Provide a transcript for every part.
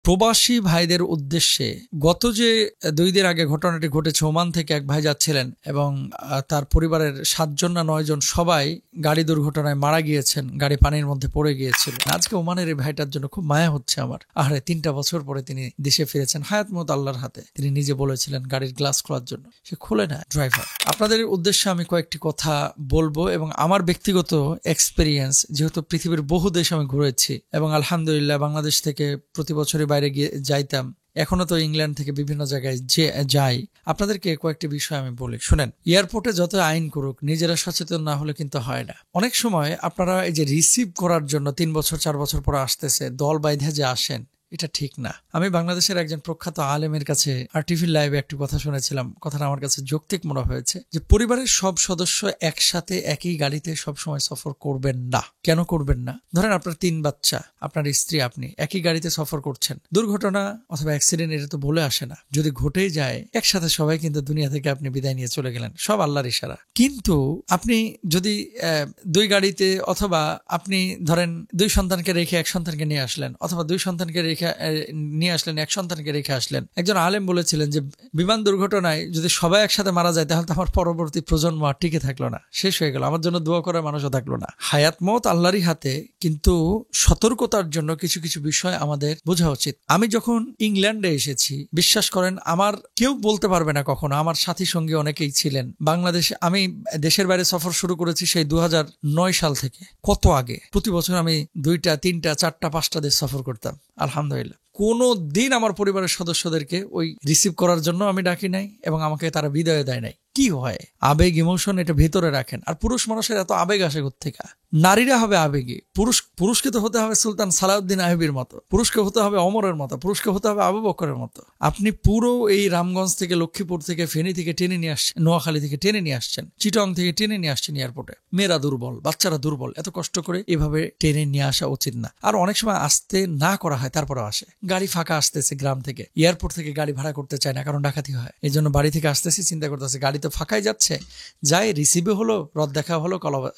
প্রবাসী ভাইদের উদ্দেশ্যে গত যে 2 দিন আগে ঘটনাটি ঘটেছে, ওমান থেকে এক ভাই যাচ্ছিলেন এবং তার পরিবারের 7 জন না 9 জন সবাই গাড়ি দুর্ঘটনায় মারা গিয়েছেন, গাড়ি পানির মধ্যে পড়ে গিয়েছিল। আজকে ওমানের এই ভাইটার জন্য খুব মায়া হচ্ছে আমার। আরে 3টা বছর পরে তিনি দেশে ফিরেছেন, হায়াত মত আল্লাহর হাতে। তিনি নিজে বলেছিলেন গাড়ির গ্লাস খোলার জন্য, সে খুলে না ড্রাইভার। আপনাদের উদ্দেশ্যে আমি কয়েকটি কথা বলবো এবং আমার ব্যক্তিগত এক্সপেরিয়েন্স, যেহেতু পৃথিবীর বহু দেশ আমি ঘুরেছি এবং আলহামদুলিল্লাহ বাংলাদেশ থেকে প্রতি বছরই বাইরে গিয়ে যাইতাম, এখনো তো ইংল্যান্ড থেকে বিভিন্ন জায়গায় যাই। আপনাদেরকে কয়েকটি বিষয় আমি বলি, শুনেন। এয়ারপোর্টে যত আইন করুক, নিজেরা সচেতন না হলে কিন্তু হয় না। অনেক সময় আপনারা এই যে রিসিভ করার জন্য 3 বছর 4 বছর পরে আসতেছে, দল বাইধে যে আসেন, এটা ঠিক না। আমি বাংলাদেশের একজন প্রখ্যাত আলেমের কাছে আরটিভি লাইভে একটি কথা শুনেছিলাম, কথাটা আমার কাছে যৌক্তিক মনে হয়েছে, যে পরিবারের সব সদস্য একসাথে একই গাড়িতে সবসময় সফর করবেন না। কেন করবেন না? ধরেন আপনার 3 বাচ্চা, আপনার স্ত্রী, আপনি একই গাড়িতে সফর করছেন। দুর্ঘটনা অথবা অ্যাক্সিডেন্ট এটা তো বলে আসে না, যদি ঘটেই যায় একসাথে সবাই কিন্তু দুনিয়া থেকে আপনি বিদায় নিয়ে চলে গেলেন, সব আল্লাহর ইশারা। কিন্তু আপনি যদি 2 গাড়িতে, অথবা আপনি ধরেন 2 সন্তানকে রেখে 1 সন্তানকে নিয়ে আসলেন, অথবা 2 সন্তানকে নিয়ে আসলেন, 1 সন্তানকে রেখে আসলেন। একজন আলেম বলেছিলেন যে বিমান দুর্ঘটনায় যদি সবাই একসাথে মারা যায়, তাহলে তো আমার পরবর্তী প্রজন্ম আর টিকে থাকলো না, শেষ হয়ে গেল, আমার জন্য দোয়া করার মানুষও থাকলো না। হায়াত মত আল্লাহরই হাতে, কিন্তু সতর্কতার জন্য কিছু কিছু বিষয় আমাদের বোঝা উচিত। আমি যখন ইংল্যান্ডে এসেছি, বিশ্বাস করেন আমার কেউ বলতে পারবে না কখনো, আমার সাথী সঙ্গী অনেকেই ছিলেন বাংলাদেশে। আমি দেশের বাইরে সফর শুরু করেছি সেই 2009 সাল থেকে। কত আগে, প্রতি বছর আমি 2টা 3টা 4টা 5টা দেশ সফর করতাম। আলহামদুলিল্লাহ কোনো দিন আমার পরিবারের সদস্যদেরকে ওই রিসিভ করার জন্য আমি ডাকি নাই এবং আমাকে তারা বিদায় দেয় নাই। কি হয়, আবেগ, ইমোশন এটা ভেতরে রাখেন। আর পুরুষ মানুষের এত আবেগ আসে কোত্থেকে? নারীরা হবে আবেগী, পুরুষকে তো হতে হবে সুলতান সালাউদ্দিন আইয়ুবীর মতো, পুরুষকে হতে হবে অমরের মতো, পুরুষকে হতে হবে আবু বকরের মতো। আপনি পুরো এই রামগঞ্জ থেকে, লক্ষ্মীপুর থেকে, ফেনী থেকে টেনে নিয়ে আসছেন, নোয়াখালী থেকে টেনে নিয়ে আসছেন, চিটং থেকে টেনে নিয়ে আসছেন এয়ারপোর্টে। মেয়েরা দুর্বল, বাচ্চারা দুর্বল, এত কষ্ট করে এভাবে টেনে নিয়ে আসা উচিত না। আর অনেক সময় আসতে না করা হয়, তারপরে আসে। গাড়ি ফাঁকা আসতেছে গ্রাম থেকে, এয়ারপোর্ট থেকে গাড়ি ভাড়া করতে চায় না, কারণ ডাকাতি হয়। এই জন্য বাড়ি থেকে আসতেছি, চিন্তা করতেছে গাড়ি তো ফাঁকাই যাচ্ছে, যাই রিসিভে হলো, রদ দেখা হলো,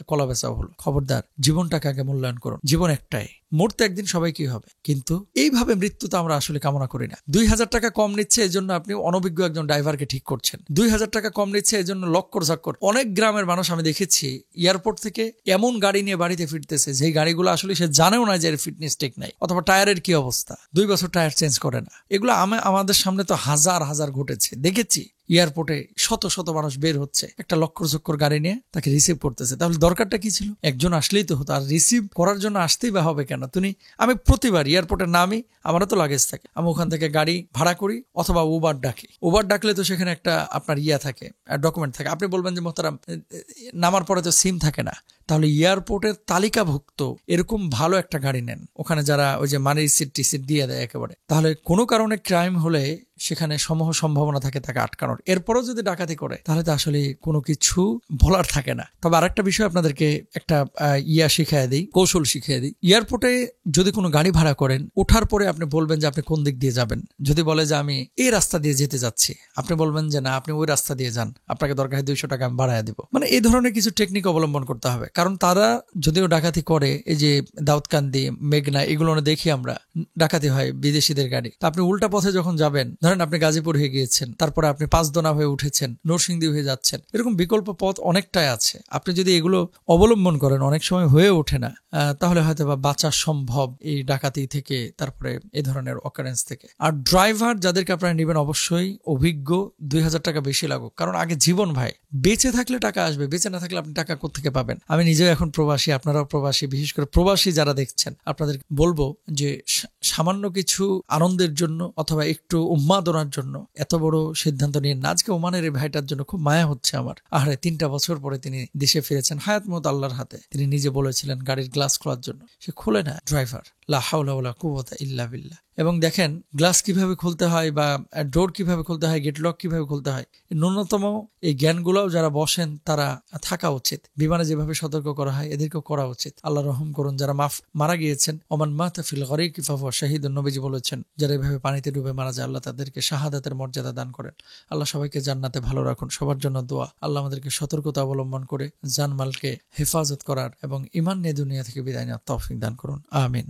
কলা বেচাও হলো। খবরদার, জীবনটাকে আগে মূল্যায়ন করুন। জীবন একটাই, মরতে একদিন সবাই কি হবে, কিন্তু এইভাবে মৃত্যু তো আমরা আসলে কামনা করি না। 2000 টাকা কম নিচ্ছে এই জন্য আপনি অনভিজ্ঞ একজন ড্রাইভারকে ঠিক করছেন। 2000 টাকা কম নিচ্ছে এই জন্য লক্কর ঝক্কর। অনেক গ্রামের মানুষ আমি দেখেছি এয়ারপোর্ট থেকে এমন গাড়ি নিয়ে বাড়িতে ফিরতেছে, যেই গাড়িগুলো আসলে সে জানেও না যে এর ফিটনেস ঠিক নাই, অথবা টায়ারের কি অবস্থা, 2 বছর টায়ার চেঞ্জ করে না। এগুলো আমাদের সামনে তো হাজার হাজার ঘটেছে, দেখেছি। এয়ারপোর্টে শত শত মানুষ বের হচ্ছে, একটা লক্কর চক্কর গাড়ি নিয়ে তাকে রিসিভ করতেছে। তাহলে দরকারটা কি ছিল? একজন আসলেই তো হতো। আর রিসিভ করার জন্য আসতেই বা হবে কেন? আমি প্রতিবার এয়ারপোর্টে নামি, আমারও তো লাগেজ থাকে, আমি ওখান থেকে গাড়ি ভাড়া করি অথবা উবার ডাকি। উবার ডাকলে তো সেখানে একটা আপনার থাকে, ডকুমেন্ট থাকে। আপনি বলবেন যে মোহতারাম, নামার পরে তো সিম থাকে না। তাহলে এয়ারপোর্টের তালিকাভুক্ত এরকম ভালো একটা গাড়ি নেন, ওখানে যারা ওই যে মানি রিসিট দিয়ে দেয় একেবারে। তাহলে কোনো কারণে ক্রাইম হলে সেখানে সমূহ সম্ভাবনা থাকে তাকে আটকানোর। এরপরও যদি ডাকাতি করে, তাহলে তো আসলে কোনো কিছু বলার থাকে না। তবে আরেকটা বিষয় আপনাদেরকে একটা শিখিয়ে দিই, কৌশল শিখিয়ে দিই। এয়ারপোর্টে যদি কোনো গাড়ি ভাড়া করেন, ওঠার পরে আপনি বলবেন যে আপনি কোন দিক দিয়ে যাবেন। যদি বলে যে আমি এই রাস্তা দিয়ে যেতে যাচ্ছি, আপনি বলবেন যে না, আপনি ওই রাস্তা দিয়ে যান, আপনাকে দরকার হয় 200 টাকা আমি বাড়ায় দিব। মানে এই ধরনের কিছু টেকনিক অবলম্বন করতে হবে। কারণ তারা যদিও ডাকাতি করে, এই যে দাউদকান্দি, মেঘনা, এগুলো দেখি আমরা ডাকাতি হয় বিদেশিদের গাড়ি। তা আপনি উল্টা পথে যখন যাবেন, ধরেন আপনি গাজীপুর হয়ে গিয়েছেন, তারপরে আপনি পাঁচদোনা হয়ে উঠেছেন, নরসিংদী হয়ে যাচ্ছেন, এরকম বিকল্প পথ অনেকটাই আছে। আপনি যদি এগুলো অবলম্বন করেন, অনেক সময় হয়ে ওঠে না, তাহলে হয়তো বা বাঁচা সম্ভব এই ডাকাতি থেকে, তারপরে এই ধরনের অকারেন্স থেকে। আর ড্রাইভার যাদেরকে আপনারা নেবেন, অবশ্যই অভিজ্ঞ। 2000 টাকা বেশি লাগুক, কারণ আগে জীবন ভাই। বেঁচে থাকলে টাকা আসবে, বেঁচে না থাকলে আপনি টাকা কোত্থেকে পাবেন? আমি নিজেও এখন প্রবাসী, আপনারাও প্রবাসী। বিশেষ করে প্রবাসী যারা দেখছেন, আপনাদের বলবো যে সামান্য কিছু আনন্দের জন্য অথবা একটু উন্মাদনার জন্য এত বড় সিদ্ধান্ত নিয়ে না। আজকে ওমানের এই ভাইটার জন্য খুব মায়া হচ্ছে আমার। আরে 3টা বছর পরে তিনি দেশে ফিরেছেন, হায়াত মত আল্লাহর হাতে। তিনি নিজে বলেছিলেন গাড়ির গ্লাস খোলার জন্য, সে খুলে না ড্রাইভার। লা হাওলা ওয়ালা কুওয়াতা ইল্লা বিল্লাহ। এবং দেখেন গ্লাস কিভাবে খুলতে হয়, বা ডোর কিভাবে খুলতে হয়, গেট লক কিভাবে খুলতে হয়, ন্যূনতম এই জ্ঞানগুলোও যারা বসেন তারা থাকা উচিত। বিমানে যেভাবে সতর্ক করা হয়, এদেরকেও করা উচিত। আল্লাহ রহম করুন যারা মারা গিয়েছেন। ওমান মাতা ফিল গরিকি ফাহুয়া শাহীদুন, নবীজি বলেছেন, যারা এভাবে পানিতে ডুবে মারা যায়, আল্লাহ তাদেরকে শাহাদাতের মর্যাদা দান করেন। আল্লাহ সবাইকে জান্নাতে ভালো রাখুন। সবার জন্য দোয়া। আল্লাহ আমাদেরকে সতর্কতা অবলম্বন করে জানমালকে হেফাজত করার এবং ঈমান নিয়ে দুনিয়া থেকে বিদায় নেওয়ার তৌফিক দান করুন। আমিন।